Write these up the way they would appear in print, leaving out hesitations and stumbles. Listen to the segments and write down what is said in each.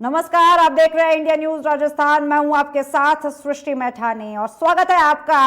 नमस्कार, आप देख रहे हैं इंडिया न्यूज राजस्थान। मैं हूं आपके साथ सृष्टि मैठानी और स्वागत है आपका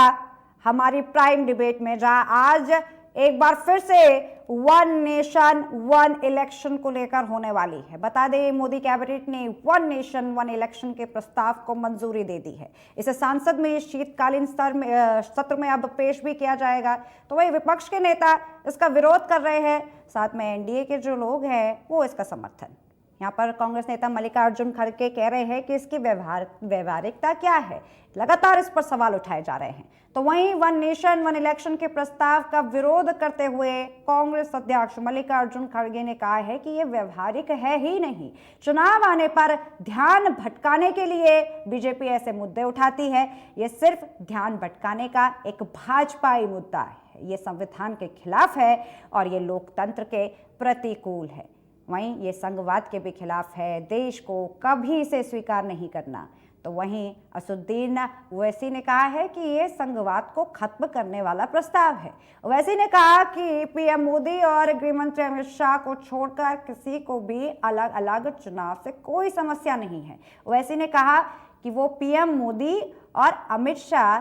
हमारी प्राइम डिबेट में, जहां आज एक बार फिर से वन नेशन वन इलेक्शन को लेकर होने वाली है। बता दें, मोदी कैबिनेट ने वन नेशन वन इलेक्शन के प्रस्ताव को मंजूरी दे दी है। इसे संसद में शीतकालीन सत्र में अब पेश भी किया जाएगा। तो वही विपक्ष के नेता इसका विरोध कर रहे हैं, साथ में एनडीए के जो लोग हैं वो इसका समर्थन। यहाँ पर कांग्रेस नेता मल्लिकार्जुन खड़गे कह रहे हैं कि इसकी व्यवहारिकता क्या है, लगातार इस पर सवाल उठाए जा रहे हैं। तो वहीं वन नेशन वन इलेक्शन के प्रस्ताव का विरोध करते हुए कांग्रेस अध्यक्ष मल्लिकार्जुन खड़गे ने कहा है कि ये व्यवहारिक है ही नहीं। चुनाव आने पर ध्यान भटकाने के लिए बीजेपी ऐसे मुद्दे उठाती है। ये सिर्फ ध्यान भटकाने का एक भाजपाई मुद्दा है, ये संविधान के खिलाफ है और ये लोकतंत्र के प्रतिकूल है। वहीं ये संघवाद के भी खिलाफ है, देश को कभी इसे स्वीकार नहीं करना। तो वहीं असदुद्दीन ओवैसी ने कहा है कि ये संघवाद को खत्म करने वाला प्रस्ताव है। ओवैसी ने कहा कि पीएम मोदी और गृह मंत्री अमित शाह को छोड़कर किसी को भी अलग अलग चुनाव से कोई समस्या नहीं है। ओवैसी ने कहा कि वो पीएम मोदी और अमित शाह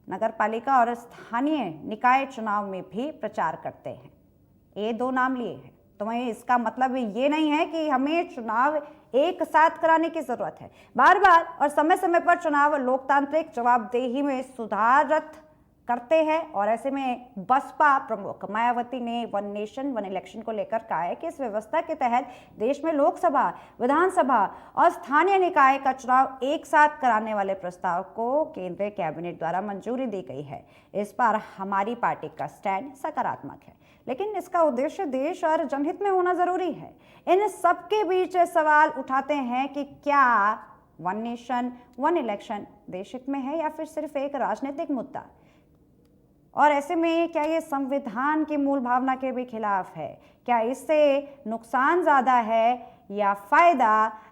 नगरपालिका और स्थानीय निकाय चुनाव में भी प्रचार करते हैं। ये दो नाम लिए हैं। तो वहीं इसका मतलब ये नहीं है कि हमें चुनाव एक साथ कराने की जरूरत है। बार बार और समय समय पर चुनाव लोकतांत्रिक जवाबदेही में सुधारत करते हैं और ऐसे में बसपा प्रमुख मायावती ने वन नेशन वन इलेक्शन को लेकर कहा है कि इस व्यवस्था के तहत देश में लोकसभा, विधानसभा और स्थानीय निकाय का चुनाव एक साथ कराने वाले प्रस्ताव को केंद्रीय कैबिनेट द्वारा मंजूरी दी गई है। इस पर हमारी पार्टी का स्टैंड सकारात्मक है, लेकिन इसका उद्देश्य देश और जनहित में होना जरूरी है। इन सबके बीच सवाल उठाते हैं कि क्या वन नेशन वन इलेक्शन देश हित में है या फिर सिर्फ एक राजनीतिक मुद्दा, और ऐसे में क्या ये संविधान की मूल भावना के भी खिलाफ है? क्या इससे नुकसान ज्यादा है या फायदा?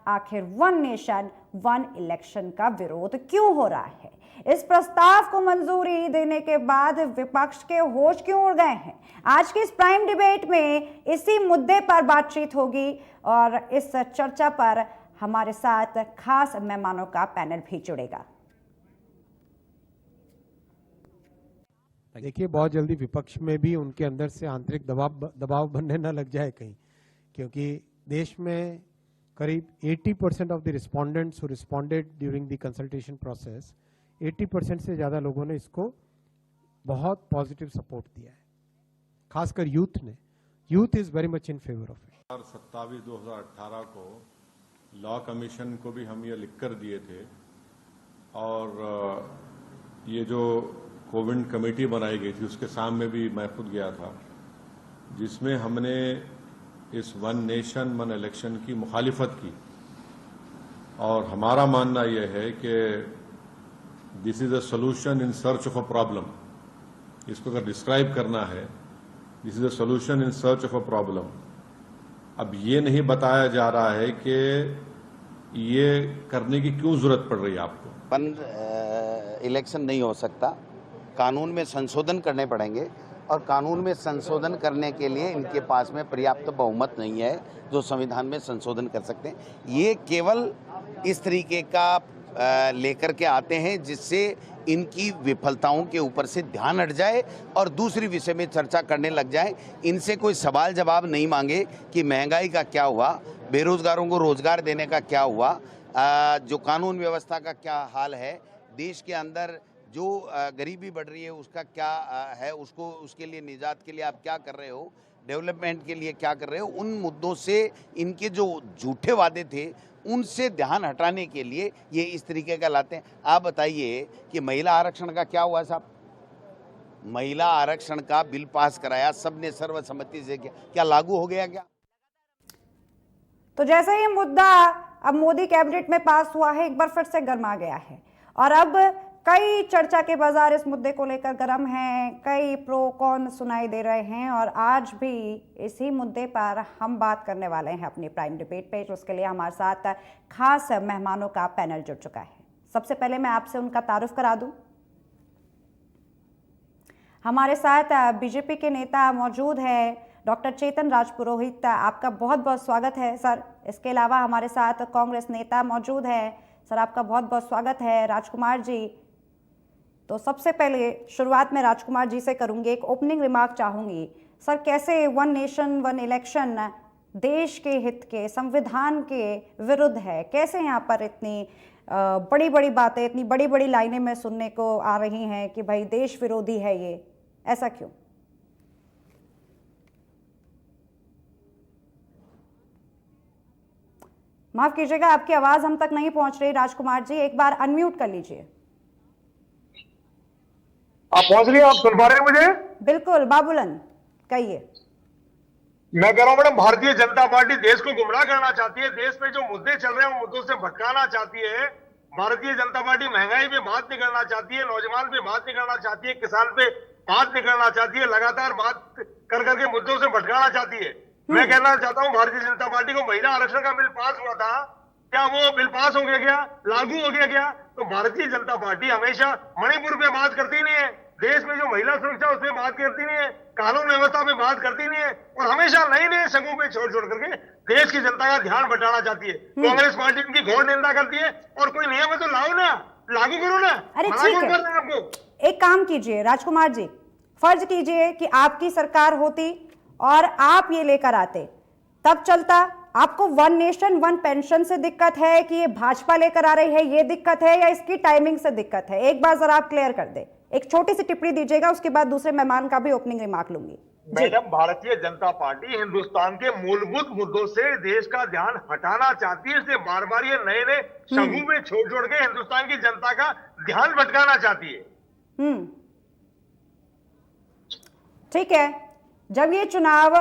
आखिर वन नेशन वन इलेक्शन का विरोध क्यों हो रहा है? इस प्रस्ताव को मंजूरी देने के बाद विपक्ष के होश क्यों उड़ गए हैं? आज की इस प्राइम डिबेट में इसी मुद्दे पर बातचीत होगी और इस चर्चा पर हमारे साथ खास मेहमानों का पैनल भी जुड़ेगा। देखिए, बहुत जल्दी विपक्ष में भी उनके अंदर से आंतरिक दबाव बनने न लग जाए कहीं, क्योंकि देश में करीब 80% of the respondents who responded during the consultation process, 80% से ज्यादा लोगों ने इसको बहुत पॉजिटिव सपोर्ट दिया है, खासकर यूथ ने। Youth is very much in favour of it. 27/2018 को लॉ कमीशन को भी हम ये लिखकर दिए थे और ये जो कोविड कमेटी बनाई गई थी उसके सामने भी मैं खुद गया था, जिसमें हमने इस वन नेशन वन इलेक्शन की मुखालिफत की। और हमारा मानना यह है कि this is a solution in search of a problem. इसको अगर डिस्क्राइब करना है, this is a solution in search of a problem. अब ये नहीं बताया जा रहा है कि ये करने की क्यों जरूरत पड़ रही है आपको। वन इलेक्शन नहीं हो सकता, कानून में संशोधन करने पड़ेंगे और कानून में संशोधन करने के लिए इनके पास में पर्याप्त बहुमत नहीं है जो संविधान में संशोधन कर सकते हैं। ये केवल इस तरीके का लेकर के आते हैं जिससे इनकी विफलताओं के ऊपर से ध्यान हट जाए और दूसरी विषय में चर्चा करने लग जाए। इनसे कोई सवाल जवाब नहीं मांगे कि महंगाई का क्या हुआ, बेरोजगारों को रोजगार देने का क्या हुआ, जो कानून व्यवस्था का क्या हाल है, देश के अंदर जो गरीबी बढ़ रही है उसका क्या है, उसको उसके लिए निजात के लिए आप क्या कर रहे हो, डेवलपमेंट के लिए क्या कर रहे हो। उन मुद्दों से इनके जो झूठे वादे थे उनसे ध्यान हटाने के लिए ये इस तरीके का लाते हैं। आप बताइए कि महिला आरक्षण का क्या हुआ साहब? महिला आरक्षण का बिल पास कराया सबने सर्वसम्मति से, क्या लागू हो गया क्या? तो जैसे ही मुद्दा अब मोदी कैबिनेट में पास हुआ है, एक बार फिर से गर्मा गया है और अब कई चर्चा के बाजार इस मुद्दे को लेकर गर्म हैं। कई प्रो कॉन सुनाई दे रहे हैं और आज भी इसी मुद्दे पर हम बात करने वाले हैं अपनी प्राइम डिबेट पे। उसके लिए हमारे साथ खास मेहमानों का पैनल जुड़ चुका है। सबसे पहले मैं आपसे उनका तारुफ करा दूं। हमारे साथ बीजेपी के नेता मौजूद है डॉक्टर चेतन राजपुरोहित, आपका बहुत बहुत स्वागत है सर। इसके अलावा हमारे साथ कांग्रेस नेता मौजूद हैं। सर आपका बहुत बहुत स्वागत है। राजकुमार जी, तो सबसे पहले शुरुआत में राजकुमार जी से करूंगी, एक ओपनिंग रिमार्क चाहूंगी। सर कैसे वन नेशन वन इलेक्शन देश के हित के, संविधान के विरुद्ध है? कैसे यहाँ पर इतनी बड़ी बड़ी बातें, इतनी बड़ी बड़ी लाइनें में सुनने को आ रही हैं कि भाई देश विरोधी है ये, ऐसा क्यों? माफ कीजिएगा, आपकी आवाज हम तक नहीं पहुंच रही। राजकुमार जी एक बार अनम्यूट कर लीजिए। आप पहुंच रही हैं? आप सुन पा रहे हैं मुझे? बिल्कुल बाबूलन, कहिए। मैं कह रहा हूं मैडम, भारतीय जनता पार्टी देश को गुमराह करना चाहती है। देश में जो मुद्दे चल रहे हैं वो मुद्दों से भटकाना चाहती है। भारतीय जनता पार्टी महंगाई पे बात नहीं करना चाहती है, नौजवान पे बात नहीं करना चाहती है, किसान पे बात नहीं करना चाहती है, लगातार बात कर करके मुद्दों से भटकाना चाहती है। मैं कहना चाहता हूं भारतीय जनता पार्टी को महिला आरक्षण का बिल पास हुआ था, क्या वो बिल पास हो गया क्या? लागू हो गया क्या? तो भारतीय जनता पार्टी हमेशा मणिपुर पे बात करती नहीं है, देश में जो महिला सुरक्षा उस पर बात करती नहीं है, कानून व्यवस्था पे बात करती नहीं है, और हमेशा नए नए संघों पे छोड़ छोड़ करके देश की जनता का ध्यान बटाना चाहती है। कांग्रेस पार्टी उनकी घोर निंदा करती है, और कोई नियम है तो लाओ ना, लागू करो ना। अरे मना ठीक कौन है, कर रहा है आपको? एक काम कीजिए राजकुमार जी, फर्ज कीजिए कि आपकी सरकार होती और आप ये लेकर आते, तब चलता। आपको वन नेशन वन पेंशन से दिक्कत है कि ये भाजपा लेकर आ रही है, ये दिक्कत है, या इसकी टाइमिंग से दिक्कत है? एक बार जरा आप क्लियर कर दे, एक छोटी सी टिप्पणी दीजिएगा, उसके बाद दूसरे मेहमान का भी ओपनिंग रिमार्क लूंगी। मैडम, भारतीय जनता पार्टी हिंदुस्तान के मूलभूत मुद्दों से देश का ध्यान हटाना चाहती है, इसलिए बार बार ये नए नए समूह में छोड़ छोड़ के हिंदुस्तान की जनता का ध्यान भटकाना चाहती है। ठीक है, जब ये चुनाव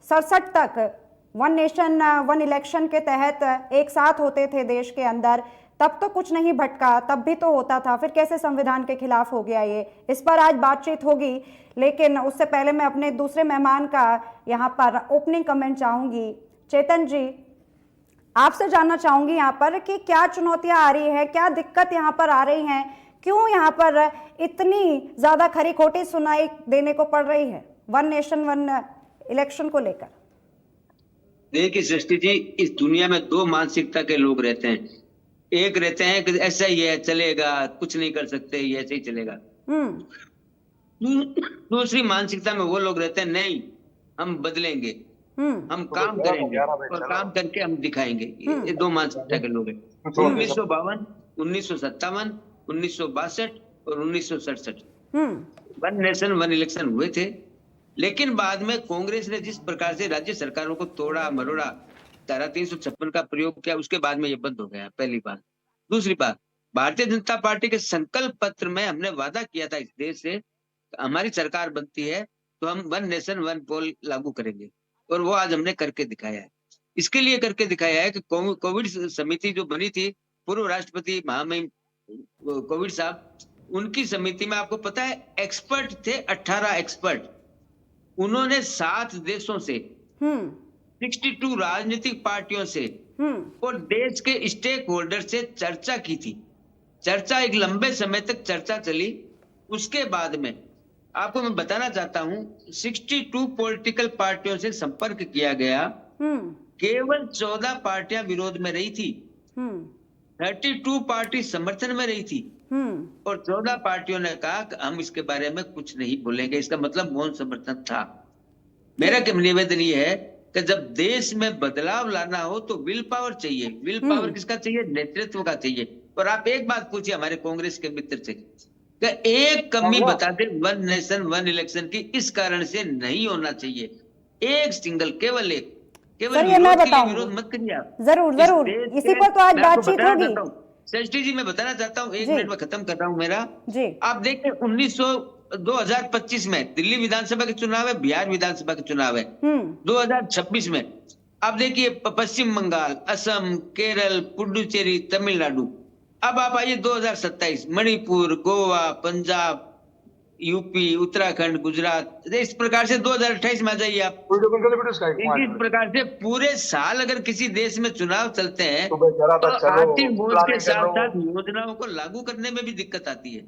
67 तक वन नेशन वन इलेक्शन के तहत एक साथ होते थे देश के अंदर, तब तो कुछ नहीं भटका, तब भी तो होता था, फिर कैसे संविधान के खिलाफ हो गया ये? इस पर आज बातचीत होगी, लेकिन उससे पहले मैं अपने दूसरे मेहमान का यहाँ पर ओपनिंग कमेंट चाहूंगी। चेतन जी, आपसे जानना चाहूंगी यहाँ पर कि क्या चुनौतियां आ रही है, क्या दिक्कत यहाँ पर आ रही हैं, क्यों यहाँ पर इतनी ज्यादा खरी खोटी सुनाई देने को पड़ रही है वन नेशन वन इलेक्शन को लेकर? देखिए सृष्टि जी, इस दुनिया में दो मानसिकता के लोग रहते हैं। एक रहते हैं कि ऐसा ही है, चलेगा, कुछ नहीं कर सकते, ये ऐसे ही चलेगा। दूसरी मानसिकता में वो लोग रहते हैं, नहीं हम बदलेंगे, हम काम करेंगे और काम करके हम दिखाएंगे। ये दो मानसिकता के लोग हैं। 1952, 1957, 1962 और 1967 वन नेशन वन इलेक्शन हुए थे, लेकिन बाद में कांग्रेस ने जिस प्रकार से राज्य सरकारों को तोड़ा मरोड़ा, धारा 356 का प्रयोग किया, उसके बाद में ये बंद हो गया, पहली बात। दूसरी बात, भारतीय जनता पार्टी के संकल्प पत्र में हमने वादा किया था इस देश से, हमारी सरकार बनती है तो हम वन नेशन वन पोल लागू करेंगे, और वो आज हमने करके दिखाया है। इसके लिए करके दिखाया है कि कोविड समिति जो बनी थी, पूर्व राष्ट्रपति महामहिम कोविड साहब, उनकी समिति में आपको पता है एक्सपर्ट थे 18 एक्सपर्ट। उन्होंने 7 देशों से 62 राजनीतिक पार्टियों से और देश के स्टेक होल्डर से चर्चा की थी। चर्चा एक लंबे समय तक चर्चा चली। उसके बाद में आपको मैं बताना चाहता हूं, 62 पॉलिटिकल पार्टियों से संपर्क किया गया, केवल 14 पार्टियां विरोध में रही थी, 32 पार्टी समर्थन में रही थी, और 14 पार्टियों ने कहा कि हम इसके बारे में कुछ नहीं बोलेंगे। इसका मतलब मौन समर्थन था। मेरा निवेदन ये है कि जब देश में बदलाव लाना हो तो विल पावर चाहिए। विल पावर किसका चाहिए? नेतृत्व का चाहिए। और आप एक बात पूछिए हमारे कांग्रेस के मित्र से, कि एक कमी बता दे वन नेशन वन इलेक्शन की, इस कारण से नहीं होना चाहिए। एक सिंगल, केवल एक, केवल विरोध मत करिए आप। जरूर जरूर, इसी पर तो आज बातचीत होगी। सृष्टि जी, मैं बताना चाहता हूँ, 1 मिनट में खत्म कर रहा हूँ मेरा जी। आप देखिए 2025 में दिल्ली विधानसभा के चुनाव है, बिहार विधानसभा के चुनाव है। 2026 में आप देखिए पश्चिम बंगाल, असम, केरल, पुडुचेरी, तमिलनाडु। अब आप आइए 2027, मणिपुर, गोवा, पंजाब, यूपी, उत्तराखंड, गुजरात। इस प्रकार से 2028 में आ जाइए आप। इस प्रकार से पूरे साल अगर किसी देश में चुनाव चलते हैं तो आर्थिक बोझ के साथ साथ योजनाओं को लागू करने में भी दिक्कत आती है।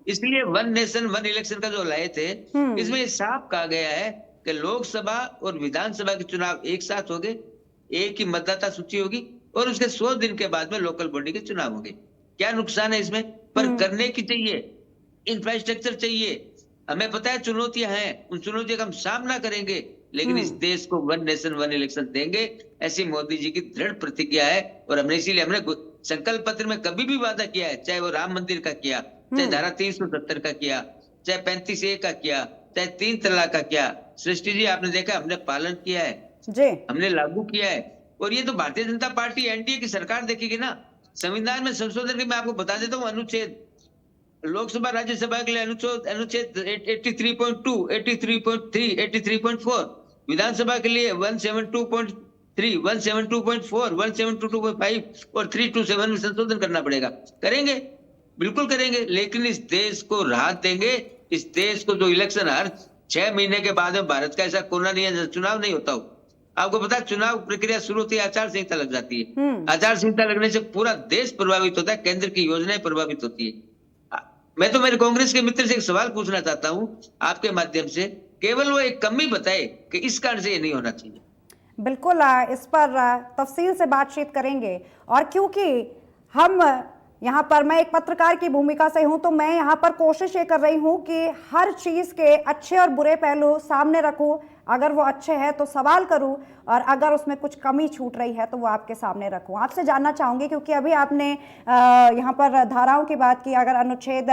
इसलिए वन नेशन वन इलेक्शन का जो लाए थे, इसमें साफ कहा गया है कि लोकसभा और विधानसभा के चुनाव एक साथ होंगे, एक ही मतदाता सूची होगी और उसके 100 दिन के बाद में लोकल बॉडी के चुनाव होंगे। क्या नुकसान है इसमें? पर करने की चाहिए, इंफ्रास्ट्रक्चर चाहिए। हमें पता है चुनौतियां हैं, उन चुनौतियों का हम सामना करेंगे, लेकिन इस देश को वन नेशन वन इलेक्शन देंगे, ऐसी मोदी जी की दृढ़ प्रतिज्ञा है। और हमने संकल्प पत्र में कभी भी वादा किया है, चाहे वो राम मंदिर का किया, चाहे धारा 370 का किया, चाहे 35A का किया, चाहे 3 तलाक का किया। सृष्टि जी आपने देखा, हमने पालन किया है जी, हमने लागू किया है। और ये तो भारतीय जनता पार्टी एनडीए की सरकार देखेगी ना। संविधान में संशोधन के मैं आपको बता देता हूँ अनुच्छेद, लोकसभा राज्यसभा के लिए अनुच्छेद 83.2, 83.3, 83.4, विधानसभा के लिए 172.3, 172.4, 172.5 और 327 में संशोधन करना पड़ेगा। करेंगे, बिल्कुल करेंगे, लेकिन इस देश को राहत देंगे। इस देश को जो इलेक्शन हर 6 महीने के बाद में, भारत का ऐसा कोना नहीं है चुनाव नहीं होता हो। आपको पता है चुनाव प्रक्रिया शुरू होती है, आचार संहिता लग जाती है। आचार संहिता लगने से पूरा देश प्रभावित होता है, केंद्र की योजनाएं प्रभावित होती है। मैं तो मेरे कांग्रेस के मित्र से एक सवाल पूछना चाहता हूं आपके माध्यम से, केवल वो एक कमी बताए कि इस कारण से ये नहीं होना चाहिए। बिल्कुल इस पर तफसील से बातचीत करेंगे। और क्योंकि हम यहाँ पर, मैं एक पत्रकार की भूमिका से हूँ, तो मैं यहाँ पर कोशिश ये कर रही हूँ कि हर चीज़ के अच्छे और बुरे पहलू सामने रखूँ। अगर वो अच्छे हैं तो सवाल करूं, और अगर उसमें कुछ कमी छूट रही है तो वो आपके सामने रखूं। आपसे जानना चाहूंगी, क्योंकि अभी आपने यहाँ पर धाराओं की बात की, अगर अनुच्छेद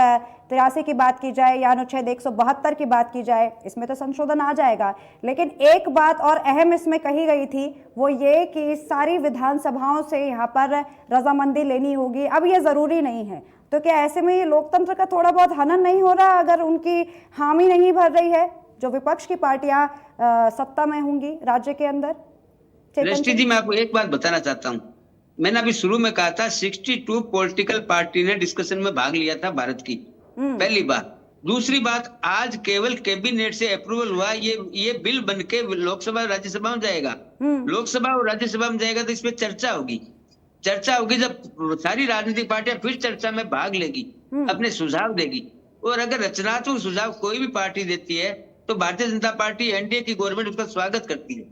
83 की बात की जाए या अनुच्छेद 172 की बात की जाए, इसमें तो संशोधन आ जाएगा, लेकिन एक बात और अहम इसमें कही गई थी, वो ये कि सारी विधानसभाओं से यहाँ पर रजामंदी लेनी होगी। अब ये ज़रूरी नहीं है, तो क्या ऐसे में ये लोकतंत्र का थोड़ा बहुत हनन नहीं हो रहा अगर उनकी हामी नहीं भर रही है जो विपक्ष की पार्टियां सत्ता में होंगी राज्य के अंदर? दृष्टि जी, मैं आपको एक बात बताना चाहता हूं। मैंने अभी शुरू में कहा था 62 पॉलिटिकल पार्टी ने डिस्कशन में भाग लिया था भारत की, पहली बात। दूसरी बात, आज केवल कैबिनेट से अप्रूवल हुआ, ये बिल बनके लोकसभा राज्यसभा में जाएगा। लोकसभा और राज्यसभा में जाएगा तो इस पर चर्चा होगी। जब सारी राजनीतिक पार्टियां फिर चर्चा में भाग लेगी, अपने सुझाव देगी, और अगर रचनात्मक सुझाव कोई भी पार्टी देती है तो भारतीय जनता पार्टी एनडीए की गवर्नमेंट उसका स्वागत करती है।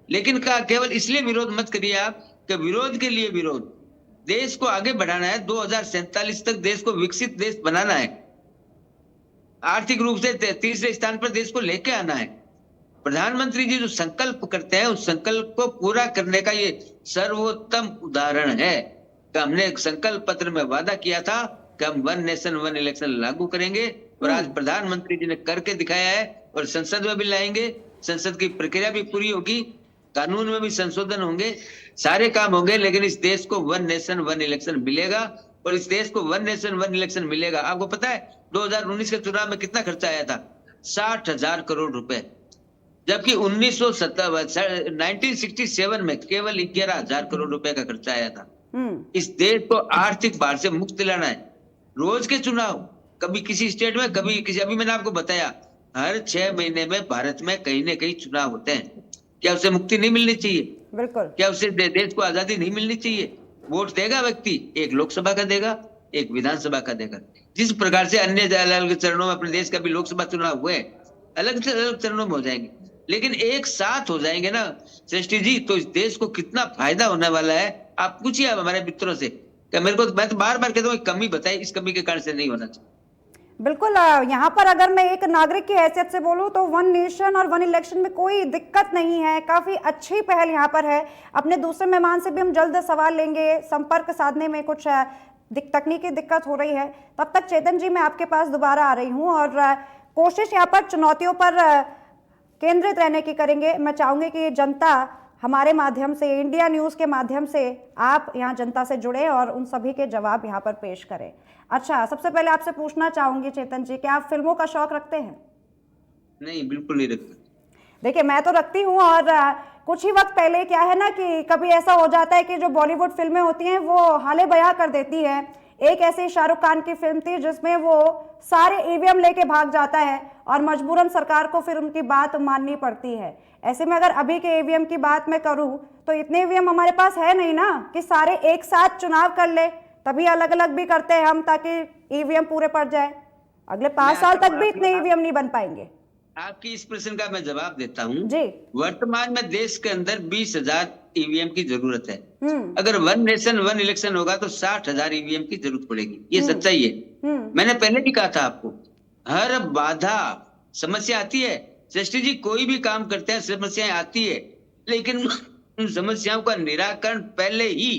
लेकिन केवल इसलिए विरोध मत करिए आप कि विरोध के लिए विरोध। देश को आगे बढ़ाना है, 2047 तक देश को विकसित देश बनाना है, आर्थिक रूप से तीसरे स्थान पर देश को लेके आना है। प्रधानमंत्री जी जो संकल्प करते हैं, उस संकल्प को पूरा करने का ये सर्वोत्तम उदाहरण है कि हमने एक संकल्प पत्र में वादा किया था कि हम वन नेशन वन इलेक्शन लागू करेंगे, और आज प्रधानमंत्री जी ने करके दिखाया है। और संसद में भी लाएंगे, संसद की प्रक्रिया भी पूरी होगी, कानून में भी संशोधन होंगे, सारे काम होंगे, लेकिन इस देश को वन नेशन वन इलेक्शन मिलेगा। और इस देश को वन नेशन वन इलेक्शन मिलेगा। आपको पता है 2019 के चुनाव में कितना खर्चा आया था? 60,000 करोड़ रुपए, जबकि 1967 में केवल 11,000 करोड़ रुपए का खर्चा आया था। इस देश को आर्थिक भार से मुक्त दिलाना है। रोज के चुनाव, कभी किसी स्टेट में, कभी किसी, अभी मैंने आपको बताया हर 6 महीने में भारत में कहीं न कहीं चुनाव होते हैं। क्या उसे मुक्ति नहीं मिलनी चाहिए? बिल्कुल। क्या उसे देश को आजादी नहीं मिलनी चाहिए? वोट देगा व्यक्ति, एक लोकसभा का देगा, एक विधानसभा का देगा। जिस प्रकार से अन्य अलग चरणों में अपने देश का भी लोकसभा चुनाव हुए, अलग से अलग चरणों में हो जाएंगे, लेकिन एक साथ हो जाएंगे ना सृष्टि जी, तो इस देश को कितना फायदा होने वाला है। आप पूछिए आप हमारे मित्रों से, क्या मेरे को, मैं तो बार बार कहता हूँ कमी बताए, इस कमी के कारण से नहीं होना चाहिए। बिल्कुल। यहाँ पर अगर मैं एक नागरिक की हैसियत से बोलूँ तो वन नेशन और वन इलेक्शन में कोई दिक्कत नहीं है, काफ़ी अच्छी पहल यहाँ पर है। अपने दूसरे मेहमान से भी हम जल्द सवाल लेंगे, संपर्क साधने में कुछ तकनीकी दिक्कत हो रही है। तब तक चेतन जी मैं आपके पास दोबारा आ रही हूँ, और कोशिश यहाँ पर चुनौतियों पर केंद्रित रहने की करेंगे। मैं चाहूँगी कि जनता हमारे माध्यम से, इंडिया न्यूज़ के माध्यम से आप यहाँ जनता से जुड़े और उन सभी के जवाब यहाँ पर पेश करें। अच्छा, सबसे पहले आपसे पूछना चाहूंगी चेतन जी, क्या आप फिल्मों का शौक रखते हैं? नहीं, बिल्कुल नहीं रखता। देखिए, मैं तो रखती हूँ, और कुछ ही वक्त पहले क्या है ना कि कभी ऐसा हो जाता है कि जो बॉलीवुड फिल्में होती हैं वो हाले बयां कर देती है। एक ऐसी शाहरुख खान की फिल्म थी जिसमें वो सारे ईवीएम लेके भाग जाता है और मजबूरन सरकार को फिर उनकी बात माननी पड़ती है। ऐसे में अगर अभी के ईवीएम की बात मैं करूं तो इतने ईवीएम हमारे पास है नहीं ना कि सारे एक साथ चुनाव कर ले, तभी अलग अलग भी करते हैं हम ताकि ईवीएम पूरे पड़ जाए। अगले 5 साल तक भी इतने ईवीएम नहीं बन पाएंगे। आपकी इस प्रश्न का मैं जवाब देता हूँ। जी। वर्तमान में देश के अंदर 20,000 ईवीएम की जरूरत है। अगर वन नेशन वन इलेक्शन होगा तो 60,000 ईवीएम की जरूरत पड़ेगी, ये सच्चाई है। मैंने पहले भी कहा था आपको, हर बाधा समस्या आती है सृष्टि जी, कोई भी काम करते हैं समस्याएं आती है, लेकिन उन समस्याओं का निराकरण पहले ही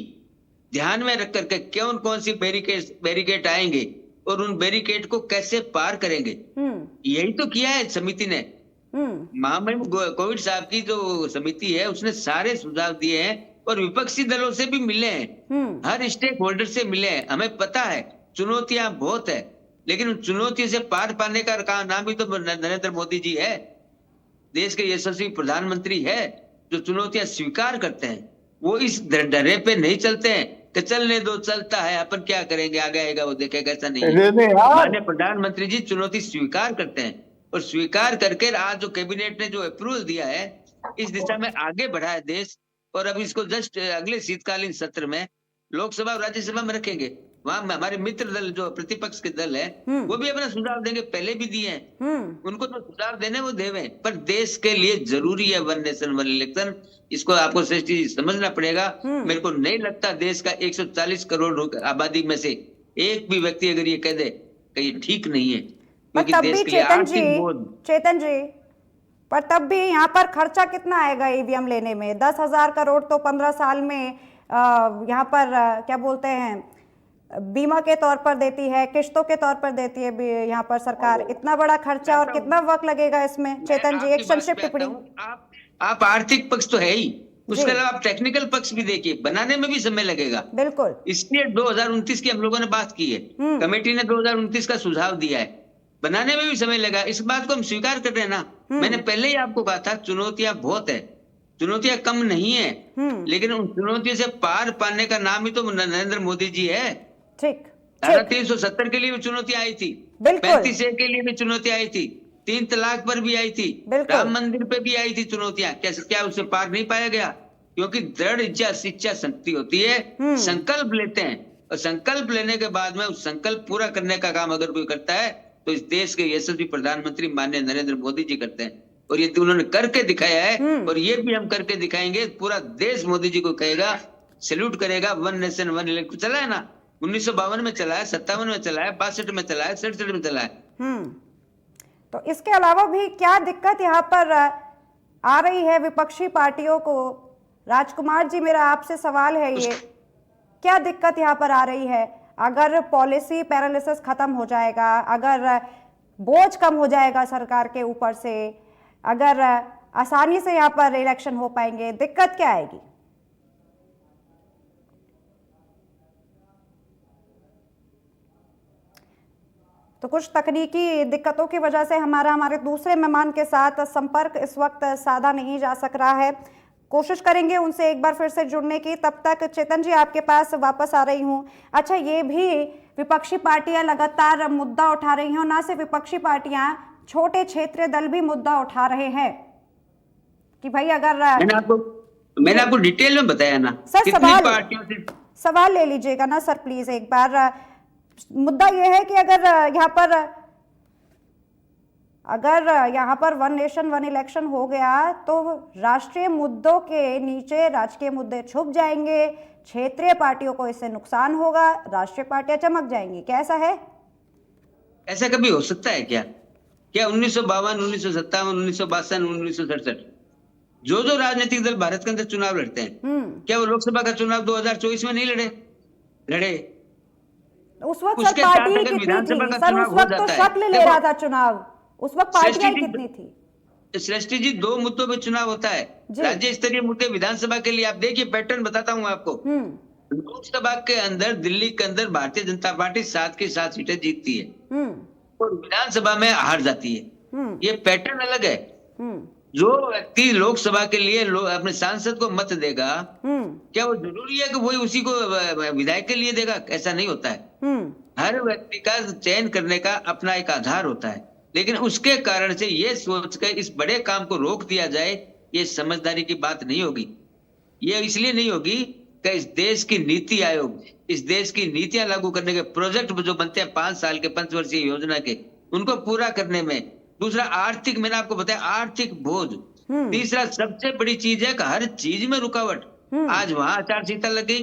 ध्यान में रख करके कौन सी बैरिकेड आएंगे और उन बैरिकेड को कैसे पार करेंगे, यही तो किया है समिति ने। महामहिम कोविड साहब की जो समिति है उसने सारे सुझाव दिए हैं और विपक्षी दलों से भी मिले हैं, हर स्टेक होल्डर से मिले हैं। हमें पता है चुनौतियां बहुत है, लेकिन उन चुनौतियों से पार पाने का नाम भी तो नरेंद्र मोदी जी है। देश के यशस्वी प्रधानमंत्री है जो चुनौतियां स्वीकार करते हैं, वो इस डरे पे नहीं चलते हैं कि चलने दो, चलता है, अपन क्या करेंगे, आगे आएगा वो देखेगा, ऐसा नहीं है। माननीय प्रधानमंत्री जी चुनौती स्वीकार करते हैं और स्वीकार करके आज जो कैबिनेट ने जो अप्रूवल दिया है, इस दिशा में आगे बढ़ा है देश। और अब इसको जस्ट अगले शीतकालीन सत्र में लोकसभा और राज्यसभा में रखेंगे। वहां हमारे मित्र दल जो प्रतिपक्ष के दल है वो भी अपना सुझाव देंगे, पहले भी दिए हैं, उनको तो सुझाव देने वो देवे। पर देश के लिए जरूरी है वन नेशन वन इलेक्शन, इसको आपको सृष्टि समझना पड़ेगा। मेरे को नहीं लगता देश का 140 करोड़ आबादी में से एक भी व्यक्ति अगर ये कह दे कि ये ठीक नहीं है, क्योंकि देश के लिए आर्थिक बोझ। चेतन जी, पर तब भी यहाँ पर खर्चा कितना आएगा ईवीएम लेने में? 10,000 करोड़ तो 15 साल में यहाँ पर क्या बोलते हैं बीमा के तौर पर देती है, किश्तों के तौर पर देती है यहाँ पर सरकार। इतना बड़ा खर्चा और कितना वक्त लगेगा इसमें? चेतन जी, एक संक्षिप्त टिप्पणी। आप आर्थिक पक्ष तो है ही, उसके अलावा आप टेक्निकल पक्ष भी देखिए, बनाने में भी समय लगेगा। बिल्कुल, इसलिए 2029 की हम लोगों ने बात की है, कमेटी ने 2029 का सुझाव दिया है, बनाने में भी समय लगा। इस बात को हम स्वीकार कर रहे हैं ना। मैंने पहले ही आपको कहा था चुनौतियां बहुत है, चुनौतियां कम नहीं है, लेकिन उन चुनौतियों से पार पाने का नाम ही तो नरेंद्र मोदी जी है। ठीक, 370 के लिए भी चुनौती आई थी, 35A के लिए भी चुनौती आई थी, 3 तलाक पर भी आई थी, राम मंदिर पे भी आई थी चुनौतियां। क्या उससे पार नहीं पाया गया? क्योंकि दृढ़ इच्छा शक्ति होती है, संकल्प लेते हैं और संकल्प लेने के बाद में उस संकल्प पूरा करने का काम अगर कोई करता है तो इस देश के यशस्वी प्रधानमंत्री माननीय नरेंद्र मोदी जी करते हैं। और ये उन्होंने करके दिखाया है और ये भी हम करके दिखाएंगे। पूरा देश मोदी जी को कहेगा, सैल्यूट करेगा। वन नेशन वन इलेक्शन चला है ना, 1952 में चला है, 57 में चला है, 62 में चला है, 67 में चला है। तो इसके अलावा भी क्या दिक्कत यहाँ पर आ रही है विपक्षी पार्टियों को? राजकुमार जी, मेरा आपसे सवाल है, ये क्या दिक्कत यहाँ पर आ रही है? अगर पॉलिसी पैरालिसिस खत्म हो जाएगा, अगर बोझ कम हो जाएगा सरकार के ऊपर से, अगर आसानी से यहाँ पर इलेक्शन हो पाएंगे, दिक्कत क्या आएगी? तो कुछ तकनीकी दिक्कतों की वजह से हमारे दूसरे मेहमान के साथ संपर्क इस वक्त साधा नहीं जा सक रहा है। कोशिश करेंगे उनसे एक बार फिर से जुड़ने की। तब तक चेतन जी आपके पास वापस आ रही हूँ। अच्छा, ये भी विपक्षी पार्टियां लगातार मुद्दा उठा रही हैं और ना सिर्फ विपक्षी पार्टियां, छोटे क्षेत्रीय दल भी मुद्दा उठा रहे हैं कि भाई अगर मैंने आपको डिटेल में बताया ना सर, सवाल ले लीजिएगा ना सर प्लीज एक बार। मुद्दा यह है कि अगर यहाँ पर वन नेशन वन इलेक्शन हो गया तो राष्ट्रीय मुद्दों के नीचे राजकीय मुद्दे छुप जाएंगे, क्षेत्रीय पार्टियों को इससे नुकसान होगा, राष्ट्रीय पार्टियां चमक जाएंगी। क्या ऐसा है? ऐसा कभी हो सकता है क्या? 1952, 1957, 1962, 1967 जो राजनीतिक दल भारत के अंदर चुनाव लड़ते हैं, क्या वो लोकसभा का चुनाव 2024 में नहीं लड़े? उस वक्त सर पार्टी कितनी थी सर? उस वक्त तो शक्ल ले रहा था चुनाव, उस वक्त पार्टियां कितनी थी? सृष्टि जी, 2 मुद्दों पे चुनाव होता है, राज्य स्तरीय मुद्दे, विधानसभा के लिए। आप देखिए पैटर्न बताता हूँ आपको। लोकसभा के अंदर, दिल्ली के अंदर भारतीय जनता पार्टी 7 की 7 सीटें जीतती है और विधानसभा में हार जाती है। ये पैटर्न अलग है। जो व्यक्ति लोकसभा के लिए अपने सांसद को मत देगा, क्या वो जरूरी है कि वही उसी को विधायक के लिए देगा? ऐसा नहीं होता है। हर व्यक्ति का चयन करने का अपना एक आधार होता है, लेकिन उसके कारण से ये सोच कर इस बड़े काम को रोक दिया जाए, ये समझदारी की बात नहीं होगी। ये इसलिए नहीं होगी कि इस देश की नीति आयोग, इस देश की नीतियां लागू करने के प्रोजेक्ट जो बनते हैं 5 साल के, 5 वर्षीय योजना के, उनको पूरा करने में दूसरा आर्थिक, मैंने आपको बताया आर्थिक बोझ। तीसरा सबसे बड़ी चीज है कि हर चीज में रुकावट। आज वहां आचार संहिता लगी,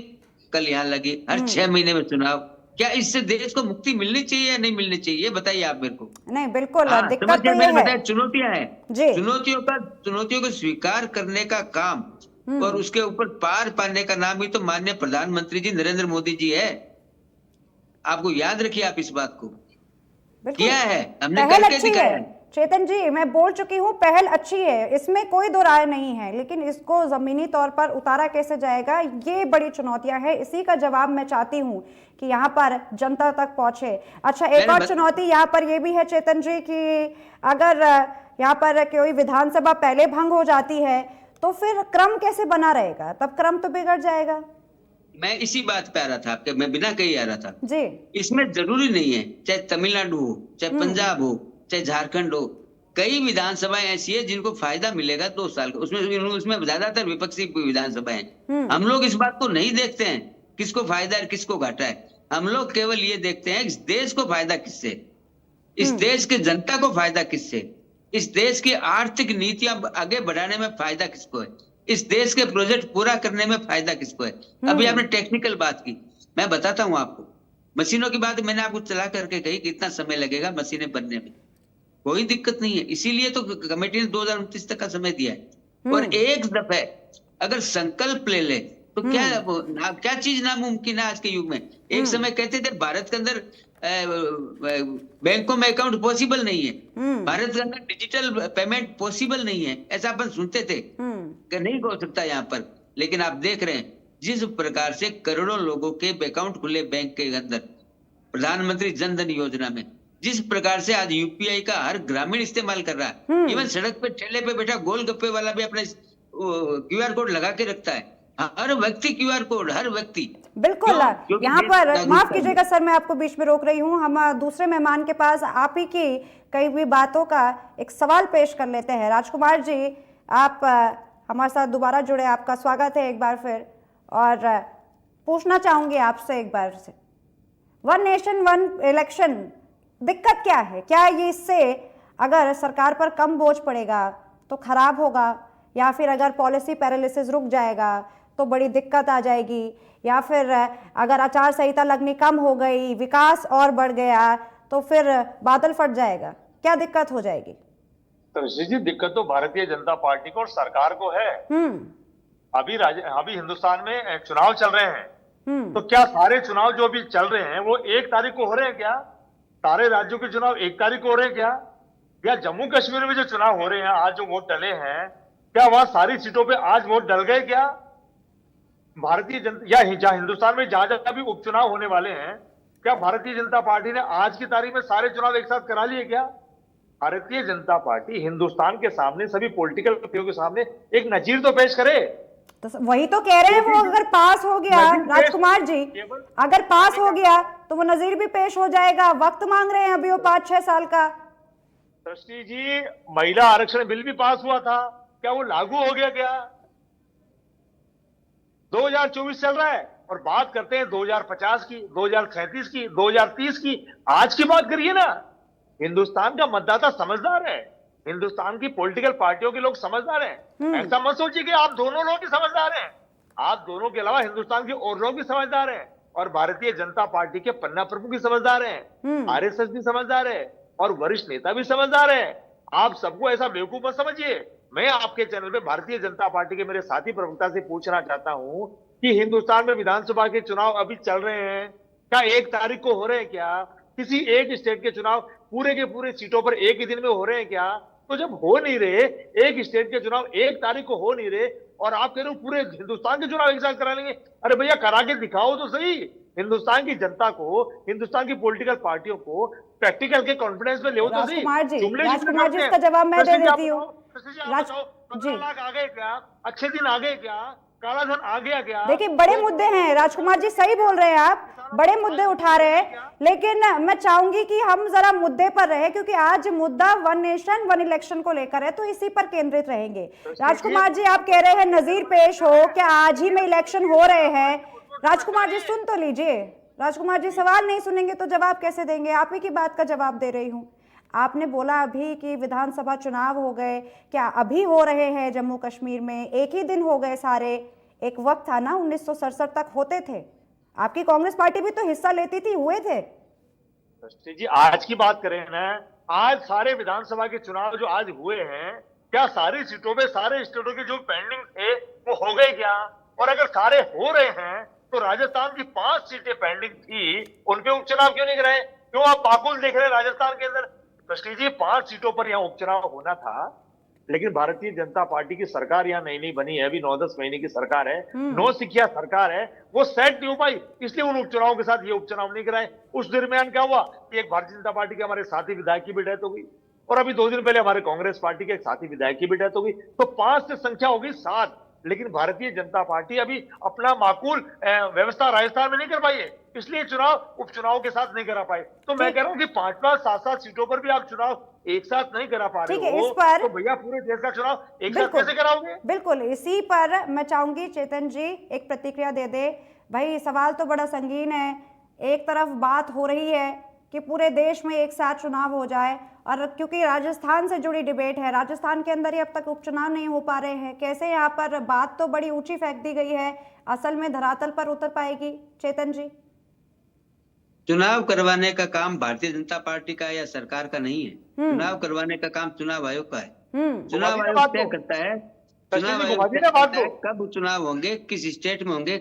कल यहाँ लगी, हर 6 महीने में चुनाव। क्या इससे देश को मुक्ति मिलनी चाहिए या नहीं मिलनी चाहिए, ये बताइए आप मेरे को। नहीं बिल्कुल, हाँ, दिक्कत समस्या तो ये मैंने है बताया, चुनौतियां हैं। जी। चुनौतियों को स्वीकार करने का काम और उसके ऊपर पार पाने का नाम ही तो माननीय प्रधानमंत्री जी नरेंद्र मोदी जी है। आपको याद रखिए, आप इस बात को बिल्कुल किया है, हमने पहल करके अच्छी दिखाया है है। चेतन जी, मैं बोल चुकी हूँ पहल अच्छी है, इसमें कोई दो राय नहीं है, लेकिन इसको जमीनी तौर पर उतारा कैसे जाएगा, ये बड़ी चुनौतियां हैं। इसी का जवाब मैं चाहती हूँ कि यहाँ पर जनता तक पहुंचे। अच्छा, एक और चुनौती यहाँ पर ये भी है चेतन जी कि अगर यहाँ पर कोई विधानसभा पहले भंग हो जाती है तो फिर क्रम कैसे बना रहेगा, तब क्रम तो बिगड़ जाएगा। मैं इसी बात पे आ रहा था आपके, मैं बिना कहीं आ रहा था जी। इसमें जरूरी नहीं है चाहे तमिलनाडु हो, चाहे पंजाब हो, चाहे झारखंड हो, कई विधानसभाएं ऐसी है जिनको फायदा मिलेगा 2 साल का। उसमें ज्यादातर विपक्षी विधानसभाएं। हम लोग इस बात को नहीं देखते हैं किसको फायदा है किसको घाटा है। हम लोग केवल ये देखते हैं इस देश को फायदा किससे, इस देश की जनता को फायदा किससे, इस देश की आर्थिक नीतियां आगे बढ़ाने में फायदा किसको है, इस देश के प्रोजेक्ट पूरा करने में फायदा किसको है। अभी आपने टेक्निकल बात की, मैं बताता हूं आपको, मशीनों की बात मैंने आपको चला करके कही कितना समय लगेगा मशीनें बनने में, कोई दिक्कत नहीं है। इसीलिए तो कमेटी ने 2029 तक का समय दिया है। और एक दफे अगर संकल्प ले ले तो क्या चीज नामुमकिन है आज के युग में। एक समय कहते थे भारत के अंदर बैंकों में अकाउंट पॉसिबल नहीं है, भारत के अंदर डिजिटल पेमेंट पॉसिबल नहीं है, ऐसा अपन सुनते थे कि नहीं हो सकता यहाँ पर। लेकिन आप देख रहे हैं जिस प्रकार से करोड़ों लोगों के अकाउंट खुले बैंक के अंदर, प्रधानमंत्री जन धन योजना में, जिस प्रकार से आज यूपीआई का हर ग्रामीण इस्तेमाल कर रहा है। इवन सड़क पे ठेले पे बैठा गोलगप्पे वाला भी अपने क्यूआर कोड लगा के रखता है, हर व्यक्ति क्यूआर कोड, हर व्यक्ति। बिल्कुल, यहाँ पर माफ कीजिएगा सर, मैं आपको बीच में रोक रही हूँ। हम दूसरे मेहमान के पास आप ही की कई भी बातों का एक सवाल पेश कर लेते हैं। राजकुमार जी, आप हमारे साथ दोबारा जुड़े, आपका स्वागत है एक बार फिर। और पूछना चाहूंगी आपसे एक बार से, 1 नेशन 1 इलेक्शन दिक्कत क्या है? क्या ये इससे अगर सरकार पर कम बोझ पड़ेगा तो खराब होगा, या फिर अगर पॉलिसी पैरालिसिस रुक जाएगा तो बड़ी दिक्कत आ जाएगी, या फिर अगर आचार संहिता लगनी कम हो गई, विकास और बढ़ गया तो फिर बादल फट जाएगा, क्या दिक्कत हो जाएगी? तो जी दिक्कत तो भारतीय जनता पार्टी को और सरकार को है। अभी हिंदुस्तान में चुनाव चल रहे हैं, तो क्या सारे चुनाव जो भी चल रहे हैं वो 1 तारीख को हो रहे हैं क्या? सारे राज्यों के चुनाव 1 तारीख को हो रहे हैं क्या? या जम्मू कश्मीर में जो चुनाव हो रहे हैं, आज जो वोट डले हैं, क्या वहां सारी सीटों पे आज वोट डल गए क्या? भारतीय जनता या हिंदुस्तान में जहां जहां भी उपचुनाव होने वाले हैं, क्या भारतीय जनता पार्टी ने आज की तारीख में सारे चुनाव एक साथ करा लिए क्या? भारतीय जनता पार्टी हिंदुस्तान के सामने, सभी पॉलिटिकल पार्टियों के सामने एक नजीर तो पेश करे। तो वही तो कह रहे हैं, वो अगर पास हो गया राजकुमार जी, अगर पास हो गया तो वो नजीर भी पेश हो जाएगा। वक्त मांग रहे हैं अभी वो 5-6 साल का। सृष्टि जी, महिला आरक्षण बिल भी पास हुआ था, क्या वो लागू हो गया क्या? 2024 चल रहा है और बात करते हैं 2050 की, 2037 की, 2030 की। आज की बात करिए ना। हिंदुस्तान का मतदाता समझदार है, हिंदुस्तान की पॉलिटिकल पार्टियों के लोग समझदार हैं। ऐसा मत सोचिए कि आप दोनों लोग ही समझदार हैं। आप दोनों के अलावा हिंदुस्तान के और लोग भी समझदार हैं, और भारतीय जनता पार्टी के पन्ना प्रमुख भी समझदार हैं, आरएसएस भी समझदार है, और वरिष्ठ नेता भी समझदार है। आप सबको ऐसा बेवकूफ मत समझिए। मैं आपके चैनल पे भारतीय जनता पार्टी के मेरे साथी प्रवक्ता से पूछना चाहता हूं कि हिंदुस्तान में विधानसभा के चुनाव अभी चल रहे हैं, क्या 1 तारीख को हो रहे हैं क्या? किसी एक स्टेट के चुनाव पूरे के पूरे सीटों पर एक ही दिन में हो रहे हैं क्या? तो जब हो नहीं रहे, एक स्टेट के चुनाव 1 तारीख को हो नहीं रहे, और आप कह रहे हो पूरे हिंदुस्तान के चुनाव एक साथ करा लेंगे, अरे भैया करा के दिखाओ तो सही। हिंदुस्तान की जनता को, हिंदुस्तान की पॉलिटिकल पार्टियों को प्रैक्टिकल के कॉन्फिडेंस में ले तो सही। राजकुमार जी, इसका जवाब मैं दे देती हूँ। 15 लाख आ गए क्या? अच्छे दिन आ गए क्या? काला धन आ गया क्या? देखिए, बड़े मुद्दे हैं राजकुमार जी, सही बोल रहे हैं आप, बड़े मुद्दे उठा रहे हैं, लेकिन मैं चाहूंगी कि हम जरा मुद्दे पर रहे, क्योंकि आज मुद्दा 1 नेशन 1 इलेक्शन को लेकर है, तो इसी पर केंद्रित रहेंगे। राजकुमार जी, आप कह रहे हैं नजीर पेश हो, क्या आज ही में इलेक्शन हो रहे हैं? राजकुमार जी सुन तो लीजिए। राजकुमार जी, सवाल नहीं सुनेंगे तो जवाब कैसे देंगे? आप ही की बात का जवाब दे रही हूँ। आपने बोला अभी कि विधानसभा चुनाव हो गए, क्या अभी हो रहे हैं जम्मू कश्मीर में? एक ही दिन हो गए सारे, एक वक्त था ना 1967 तक होते थे। आपकी कांग्रेस पार्टी भी तो हिस्सा लेती थी, हुए थे। सृष्टि जी, आज की बात करें ना, आज सारे विधानसभा के चुनाव जो आज हुए हैं, क्या सारी सीटों पे सारे स्टेटों के जो पेंडिंग थे वो हो गए क्या? और अगर सारे हो रहे हैं तो राजस्थान की 5 सीटें पेंडिंग थी, उनपे उपचुनाव क्यों नहीं कराए? क्यों आप पाकुल देख रहे हैं राजस्थान के अंदर? सृष्टि जी, 5 सीटों पर यहाँ उपचुनाव होना था, लेकिन भारतीय जनता पार्टी की सरकार यहाँ नई नई बनी है, अभी 9-10 महीने की सरकार है, 9 सिखिया सरकार है, वो सेट नहीं हो पाई, इसलिए उन उपचुनावों के साथ ये उपचुनाव नहीं कराए। उस दरमियान क्या हुआ कि एक भारतीय जनता पार्टी के हमारे साथी विधायक की भी डेथ हो गई, और अभी 2 दिन पहले हमारे कांग्रेस पार्टी के एक साथी विधायक की भी डेथ हो गई। तो 5 से संख्या हो गई 7, लेकिन भारतीय जनता पार्टी अभी अपना माकूल व्यवस्था राजस्थान में नहीं कर पाई है, इसलिए चुनाव उपचुनाव के साथ नहीं करा पाए। तो मैं कह रहा हूं कि 5-5, 7-7 सीटों पर भी आप चुनाव एक साथ नहीं करा पा रहे ठीक है, हो, इस पर तो भैया पूरे देश का चुनाव एक साथ कैसे कराओगे? बिल्कुल, इसी पर मैं चाहूंगी चेतन जी एक प्रतिक्रिया दे दे। भाई सवाल तो बड़ा संगीन है। एक तरफ बात हो रही है कि पूरे देश में एक साथ चुनाव हो जाए, और क्योंकि राजस्थान से जुड़ी डिबेट है, राजस्थान के अंदर ही अब तक उपचुनाव नहीं हो पा रहे हैं, कैसे यहाँ पर बात तो बड़ी ऊंची फेंक दी गई है, असल में धरातल पर उतर पाएगी? चेतन जी, चुनाव करवाने का काम भारतीय जनता पार्टी का या सरकार का नहीं है। चुनाव करवाने का काम चुनाव आयोग का है। चुनाव आयोग तय करता है, चुनाव आयोग तय करता है कब चुनाव होंगे, किस स्टेट में होंगे,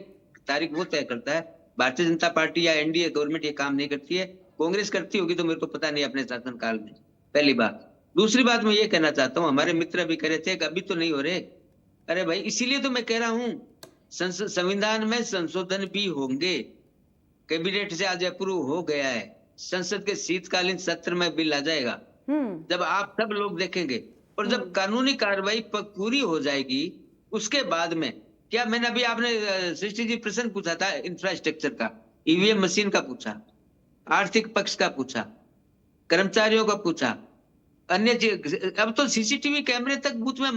तारीख वो तय करता है। भारतीय जनता पार्टी या एनडीए गवर्नमेंट ये काम नहीं करती है। कांग्रेस करती होगी तो मेरे को पता नहीं अपने शासनकाल में, पहली बात। दूसरी बात मैं ये कहना चाहता हूँ, हमारे मित्र भी कह रहे थे कि अभी तो नहीं हो रहे। अरे भाई, इसीलिए तो मैं कह रहा हूँ संविधान में संशोधन भी होंगे। कैबिनेट से आज अप्रूव हो गया है, संसद के शीतकालीन सत्र में बिल आ जाएगा, जब आप सब लोग देखेंगे, और जब कानूनी कार्रवाई पूरी हो जाएगी उसके बाद में क्या, मैंने अभी आपने सृष्टि जी प्रश्न पूछा था इंफ्रास्ट्रक्चर का, ईवीएम मशीन का पूछा, आर्थिक पक्ष का पूछा, कर्मचारियों का पूछा, अन्य चीज। अब तो सीसीटीवी कैमरे तक बूथ में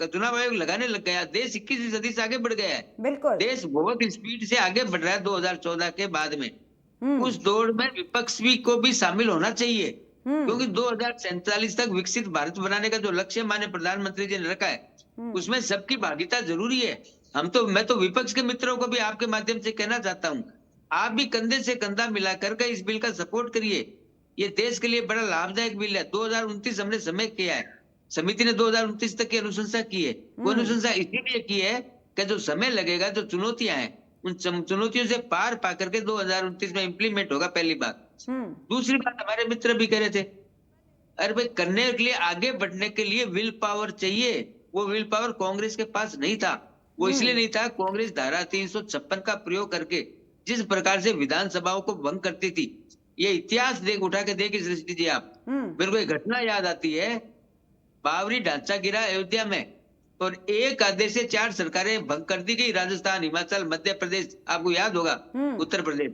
चुनाव आयोग लगाने लग गया। देश 21वीं सदी से आगे बढ़ गया है। बिल्कुल, देश बहुत स्पीड से आगे बढ़ रहा है 2014 के बाद में। उस दौड़ में विपक्ष भी को भी शामिल होना चाहिए, क्योंकि 2047 तक विकसित भारत बनाने का जो लक्ष्य माननीय प्रधानमंत्री जी ने रखा है, उसमें सबकी भागीदारी जरूरी है। मैं तो विपक्ष के मित्रों को भी आपके माध्यम से कहना चाहता हूँ, आप भी कंधे से कंधा मिलाकर के इस बिल का सपोर्ट करिए। ये देश के लिए बड़ा लाभदायक बिल है। 2029 हमने समय किया है, समिति ने 2029 तक की अनुशंसा की है। वो अनुशंसा इसीलिए की है कि जो समय लगेगा, जो चुनौतियां हैं, उन चुनौतियों से पार पा करके 2029 में इंप्लीमेंट होगा, पहली बात। दूसरी बात, हमारे मित्र भी कह रहे थे, अरे भाई करने के लिए, आगे बढ़ने के लिए विल पावर चाहिए। वो विल पावर कांग्रेस के पास नहीं था। वो इसलिए नहीं था, कांग्रेस धारा 356 का प्रयोग करके जिस प्रकार से विधानसभाओं को भंग करती थी, ये इतिहास उठा के देखिए सृष्टि जी आप। मेरे को एक घटना याद आती है, बावरी ढांचा गिरा अयोध्या में, और एक आदेश से 4 सरकारें भंग कर दी गई, राजस्थान, हिमाचल, मध्य प्रदेश, आपको याद होगा, उत्तर प्रदेश।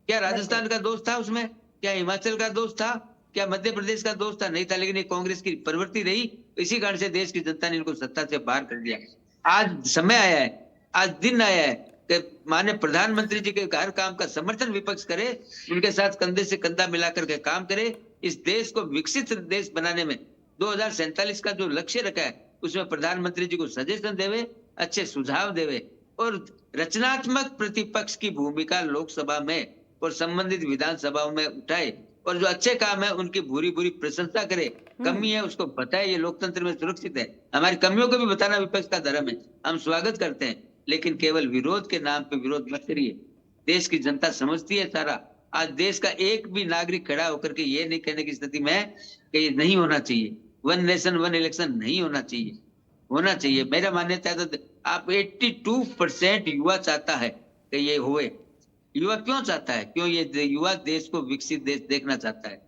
क्या राजस्थान का दोष था उसमें? क्या हिमाचल का दोष था? क्या मध्य प्रदेश का दोष था? नहीं था, लेकिन ये कांग्रेस की प्रवृत्ति रही। इसी कारण से देश की जनता ने इनको सत्ता से बाहर कर दिया। आज समय आया है, आज दिन आया है कि माननीय प्रधानमंत्री जी के हर काम का समर्थन विपक्ष करे, उनके साथ कंधे से कंधा मिलाकर के काम करे। इस देश को विकसित देश बनाने में 2047 का जो लक्ष्य रखा है, उसमें प्रधानमंत्री जी को सजेशन देवे, अच्छे सुझाव देवे, और रचनात्मक प्रतिपक्ष की भूमिका लोकसभा में और संबंधित विधानसभाओं में उठाए, और जो अच्छे काम है उनकी भूरी भूरी प्रशंसा करे, कमी है उसको बताए। ये लोकतंत्र में सुरक्षित है। हमारी कमियों को भी बताना विपक्ष का धर्म है, हम स्वागत करते हैं, लेकिन केवल विरोध के नाम पे विरोध मत करिए। देश की जनता समझती है सारा। आज देश का एक भी नागरिक खड़ा होकर के ये नहीं कहने की स्थिति में है कि ये नहीं होना चाहिए, 1 नेशन 1 इलेक्शन नहीं होना चाहिए। होना चाहिए, मेरा मान्यता है। तो आप 82% युवा चाहता है कि ये होए। युवा क्यों चाहता है? क्यों? ये युवा देश को विकसित देश देखना चाहता है,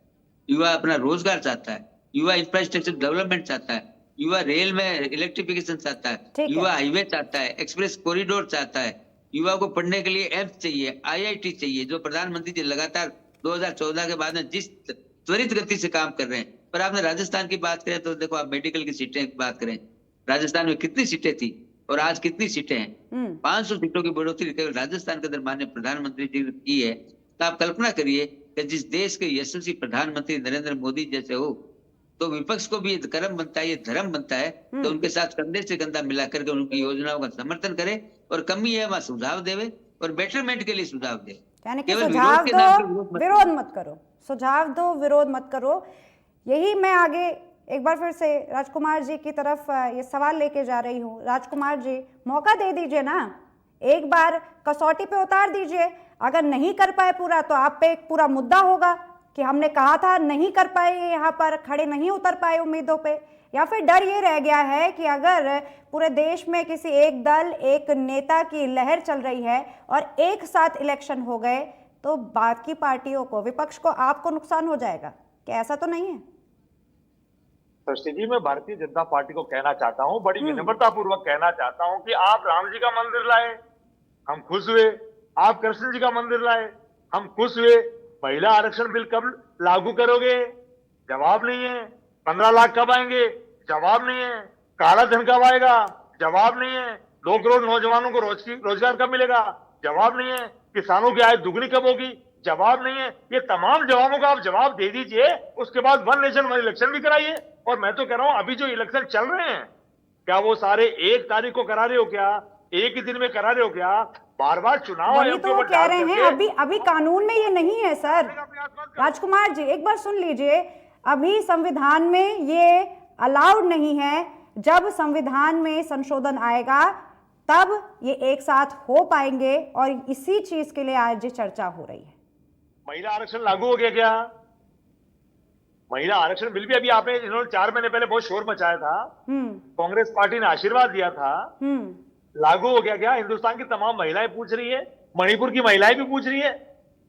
युवा अपना रोजगार चाहता है, युवा इंफ्रास्ट्रक्चर डेवलपमेंट चाहता है, युवा रेल में इलेक्ट्रिफिकेशन चाहता है, युवा हाईवे चाहता है, एक्सप्रेस कॉरिडोर चाहता है, युवा को पढ़ने के लिए एम्स चाहिए, IIT चाहिए, जो प्रधानमंत्री जी लगातार 2014 के बाद में जिस त्वरित गति से काम कर रहे हैं। पर आपने राजस्थान की बात करें तो देखो, आप मेडिकल की सीटें की बात करें, राजस्थान में कितनी सीटें थी और आज कितनी सीटें हैं? 500 सीटों की बढ़ोतरी केवल राजस्थान के अंदर माननीय प्रधानमंत्री जी ने की है। तो आप कल्पना करिए कि जिस देश के यशस्वी प्रधानमंत्री नरेंद्र मोदी जैसे हो, तो विपक्ष को भी ये कर्म बनता है, ये धर्म बनता है, तो उनके साथ कंधे से कंधा मिला करके उनकी योजनाओं का समर्थन करे और कमी है वहां सुझाव देवे और बेटरमेंट के लिए सुझाव दे। यानी कि केवल सुझाव विरोध के नाम पे दो, विरोध मत करो, सुझाव दो, विरोध मत करो। यही मैं आगे एक बार फिर से राजकुमार जी की तरफ ये सवाल लेके जा रही हूँ। राजकुमार जी, मौका दे दीजिए ना, एक बार कसौटी पे उतार दीजिए। अगर नहीं कर पाए पूरा, तो आप पे एक पूरा मुद्दा होगा कि हमने कहा था, नहीं कर पाए, यहाँ पर खड़े नहीं उतर पाए उम्मीदों पे। या फिर डर ये रह गया है कि अगर पूरे देश में किसी एक दल, एक नेता की लहर चल रही है और एक साथ इलेक्शन हो गए, तो बाकी पार्टियों को, विपक्ष को, आपको नुकसान हो जाएगा? क्या ऐसा तो नहीं है? सृष्टि जी, मैं भारतीय जनता पार्टी को कहना चाहता हूँ, बड़ी विनम्रता पूर्वक कहना चाहता हूँ कि आप राम जी का मंदिर लाए, हम खुश हुए। आप कृष्ण जी का मंदिर लाए, हम खुश हुए। महिला आरक्षण बिल कब लागू करोगे? जवाब नहीं है। 15 लाख कब आएंगे? जवाब नहीं है। काला धन कब आएगा? जवाब नहीं है। 2 करोड़ नौजवानों को रोजगार कब मिलेगा? जवाब नहीं है। किसानों की आय दुगनी कब होगी? जवाब नहीं है। ये तमाम जवाबों का आप जवाब दे दीजिए, उसके बाद वन नेशन वन इलेक्शन भी कराइए। और मैं तो कह रहा हूं, अभी जो इलेक्शन चल रहे हैं, क्या वो सारे 1 तारीख को करा रहे हो? क्या एक ही दिन में करा रहे हो? क्या बार बार चुनाव वही तो वो कह रहे हैं, अभी कानून में ये नहीं है सर। राजकुमार जी, एक बार सुन लीजिए, अभी संविधान में ये अलाउड नहीं है। जब संविधान में संशोधन आएगा तब ये एक साथ हो पाएंगे, और इसी चीज के लिए आज ये चर्चा हो रही है। महिला आरक्षण लागू हो गया क्या? महिला आरक्षण बिल भी अभी आपने, इन्होंने 4 महीने पहले बहुत शोर मचाया था, कांग्रेस पार्टी ने आशीर्वाद दिया था, लागू हो गया क्या? हिंदुस्तान की तमाम महिलाएं पूछ रही है, मणिपुर की महिलाएं भी पूछ रही है,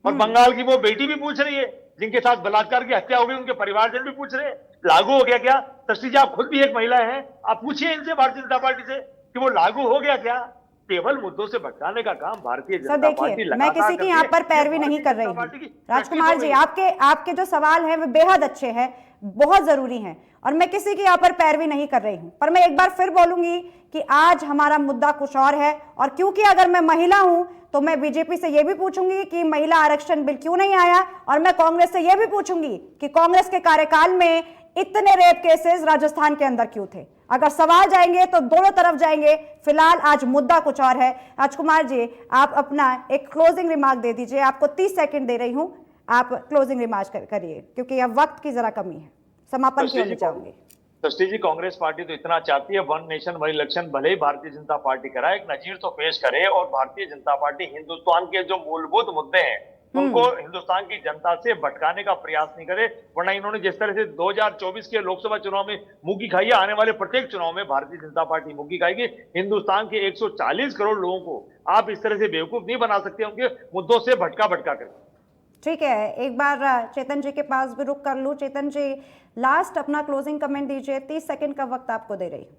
और बंगाल की वो बेटी भी पूछ रही है जिनके साथ बलात्कार की हत्या हो गई, उनके परिवारजन भी पूछ रहे हैं, लागू हो गया क्या? सृष्टि जी, आप खुद भी एक महिला हैं, आप पूछिए इनसे, भारतीय जनता पार्टी से, कि वो लागू हो गया क्या? केवल मुद्दों से भटकाने का काम भारतीय जनता पार्टी लगातार मैं किसी की यहाँ पर पैरवी नहीं कर रही हूँ। राजकुमार जी, आपके जो सवाल हैं वे बेहद अच्छे हैं, बहुत जरूरी हैं, और मैं किसी की यहाँ पर पैरवी नहीं कर रही हूँ। पर मैं एक बार फिर बोलूंगी कि आज हमारा मुद्दा कुछ और है, और क्योंकि अगर मैं महिला हूं तो मैं बीजेपी से यह भी पूछूंगी कि महिला आरक्षण बिल क्यों नहीं आया, और मैं कांग्रेस से यह भी पूछूंगी कि कांग्रेस के कार्यकाल में इतने रेप केसेस राजस्थान के अंदर क्यों थे। अगर सवाल जाएंगे तो दोनों तरफ जाएंगे। फिलहाल आज मुद्दा कुछ और है। राजकुमार जी, आप अपना एक क्लोजिंग रिमार्क दे दीजिए। आपको 30 सेकंड दे रही हूं, आप क्लोजिंग रिमार्क करिए, क्योंकि अब वक्त की जरा कमी है। समापन की ओर चाहूंगी। सृष्टि जी, कांग्रेस पार्टी तो इतना चाहती है, वन नेशन वन इलेक्शन भले ही भारतीय जनता पार्टी कराए, एक नजीर तो पेश करे, और भारतीय जनता पार्टी हिंदुस्तान के जो मूलभूत मुद्दे हैं उनको हिंदुस्तान की जनता से भटकाने का प्रयास नहीं करे। वरना इन्होंने जिस तरह से 2024 के लोकसभा चुनाव में मुंगी खाई है, आने वाले प्रत्येक चुनाव में भारतीय जनता पार्टी मुंगी खाएगी। हिंदुस्तान के 140 करोड़ लोगों को आप इस तरह से बेवकूफ नहीं बना सकते उनके मुद्दों से भटका कर। ठीक है, एक बार चेतन जी के पास भी रुक कर लूं। चेतन जी, लास्ट अपना क्लोजिंग कमेंट दीजिए, 30 सेकंड का वक्त आपको दे रही हूं।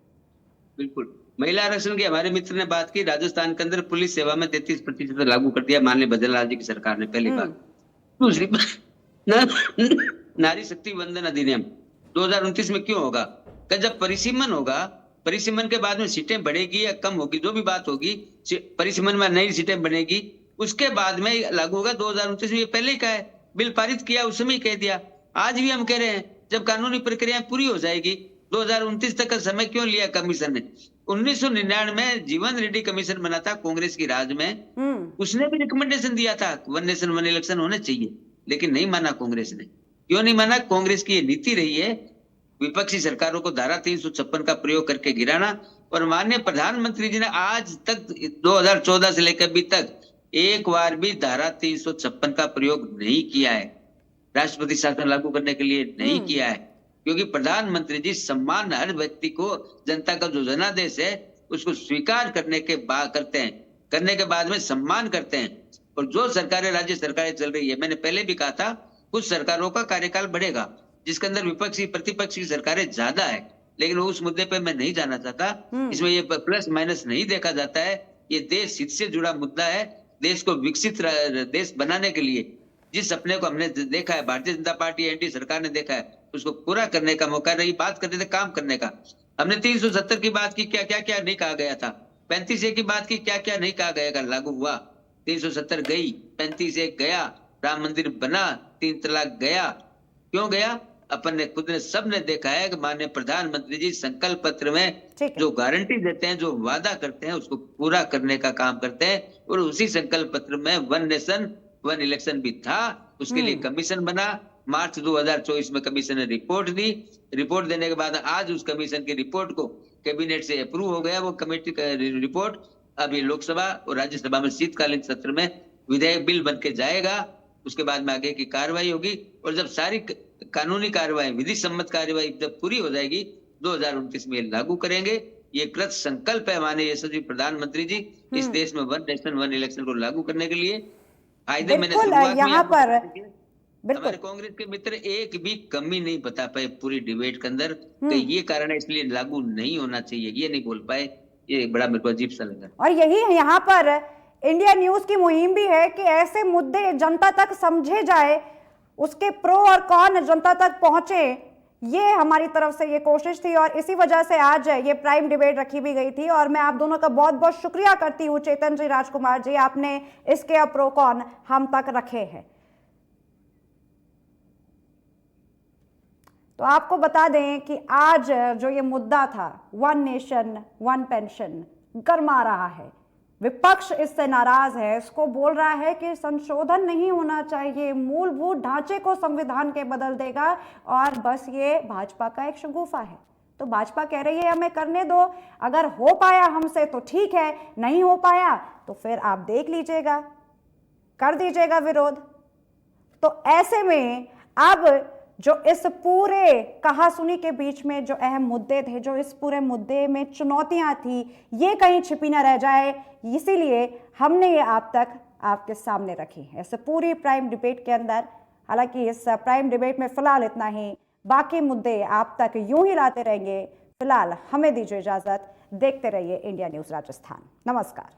बिल्कुल, महिला आरक्षण की हमारे मित्र ने बात की। राजस्थान के अंदर पुलिस सेवा में 33% लागू कर दिया माननीय भजनलाल जी की सरकार ने, पहली बात। दूसरी बात, नारी शक्ति वंदन अधिनियम 2029 में क्यों होगा? जब परिसीमन होगा, परिसीमन के बाद में सीटें बढ़ेगी या कम होगी, जो भी बात होगी, परिसीमन में नई सीटें बनेगी, उसके बाद में लागू होगा। 2029 में पहले ही कहा है, बिल पारित किया उस समय कह दिया। आज भी हम कह रहे हैं, जब कानूनी प्रक्रिया पूरी हो जाएगी, 2029 तक का समय क्यों लिया कमीशन ने? 1999 में जीवन रेड्डी कमीशन बना था कांग्रेस की राज में, उसने भी रिकमेंडेशन दिया था वन नेशन वन इलेक्शन होने चाहिए, लेकिन नहीं माना कांग्रेस ने। क्यों नहीं माना? कांग्रेस की ये नीति रही है विपक्षी सरकारों को धारा 356 का प्रयोग करके गिराना। और माननीय प्रधानमंत्री जी ने आज तक 2014 से लेकर अभी तक एक बार भी धारा 356 का प्रयोग नहीं किया है, राष्ट्रपति शासन लागू करने के लिए नहीं किया है, क्योंकि प्रधानमंत्री जी सम्मान हर व्यक्ति को, जनता का जो जनादेश है उसको स्वीकार करने के बाद में सम्मान करते हैं। और जो सरकारें, राज्य सरकारें चल रही है, मैंने पहले भी कहा था, कुछ सरकारों का कार्यकाल बढ़ेगा जिसके अंदर विपक्षी प्रतिपक्ष की सरकारें ज्यादा है, लेकिन उस मुद्दे पे मैं नहीं जाना चाहता। इसमें ये प्लस माइनस नहीं देखा जाता है। ये देश हित से जुड़ा मुद्दा है। देश को विकसित देश बनाने के लिए जिस सपने को हमने देखा है, भारतीय जनता पार्टी एनडीए सरकार ने देखा है, उसको पूरा करने का मौका। रही बात करते थे काम करने का, हमने 370 की बात की, क्या क्या क्या नहीं कहा गया था। 35A की बात की, क्या क्या नहीं कहा गया, लागू हुआ। 370 गई, 35A गया, राम मंदिर बना, 3 तलाक गया, क्यों गया? अपन ने खुद ने सब ने देखा है कि माननीय प्रधानमंत्री जी संकल्प पत्र में ठीक है। जो गारंटी देते हैं, जो वादा करते हैं, उसको पूरा करने का काम करते हैं। और उसी संकल्प पत्र में 1 नेशन 1 इलेक्शन भी था। उसके लिए कमीशन बना। मार्च 2024 में कमीशन ने रिपोर्ट दी। रिपोर्ट देने के बाद आज उस कमीशन की रिपोर्ट को कैबिनेट से अप्रूव हो गया। वो कमेटी का रिपोर्ट अभी लोकसभा और राज्यसभा में शीतकालीन सत्र में विधेयक बिल बन के जाएगा। उसके बाद में आगे की कार्रवाई होगी, और जब सारी कानूनी कार्रवाई, विधि सम्मत कार्रवाई जब पूरी हो जाएगी, 2029 में लागू करेंगे। ये कृत संकल्प है माननीय यशस्वी प्रधानमंत्री जी इस देश में 1 नेशन 1 इलेक्शन को लागू करने के लिए। फायदे मैंने बिल्कुल, शुरुआत में यहाँ आपको पर बता दिए। बिल्कुल हमारे कांग्रेस के मित्र एक भी कमी नहीं बता पाए पूरी डिबेट के अंदर कि ये कारण है इसलिए लागू नहीं होना चाहिए, ये नहीं बोल पाए। ये बड़ा मेरे को अजीब सा लगा। और यही यहाँ पर इंडिया न्यूज की मुहिम भी है कि ऐसे मुद्दे जनता तक समझे जाए, उसके प्रो और कॉन जनता तक पहुंचे। ये हमारी तरफ से ये कोशिश थी और इसी वजह से आज ये प्राइम डिबेट रखी भी गई थी। और मैं आप दोनों का बहुत बहुत शुक्रिया करती हूँ, चेतन जी, राजकुमार जी, आपने इसके प्रो कॉन हम तक रखे हैं। तो आपको बता दें कि आज जो ये मुद्दा था 1 नेशन 1 पेंशन गरमा रहा है। विपक्ष इससे नाराज है, इसको बोल रहा है कि संशोधन नहीं होना चाहिए, मूलभूत ढांचे को संविधान के बदल देगा, और बस ये भाजपा का एक शगुफा है। तो भाजपा कह रही है हमें करने दो, अगर हो पाया हमसे तो ठीक है, नहीं हो पाया तो फिर आप देख लीजिएगा, कर दीजिएगा विरोध। तो ऐसे में अब जो इस पूरे कहासुनी के बीच में जो अहम मुद्दे थे, जो इस पूरे मुद्दे में चुनौतियां थी, ये कहीं छिपी ना रह जाए, इसीलिए हमने ये आप तक आपके सामने रखी है इस पूरी प्राइम डिबेट के अंदर। हालांकि इस प्राइम डिबेट में फिलहाल इतना ही, बाकी मुद्दे आप तक यूं ही लाते रहेंगे। फिलहाल हमें दीजिए इजाजत, देखते रहिए इंडिया न्यूज राजस्थान। नमस्कार।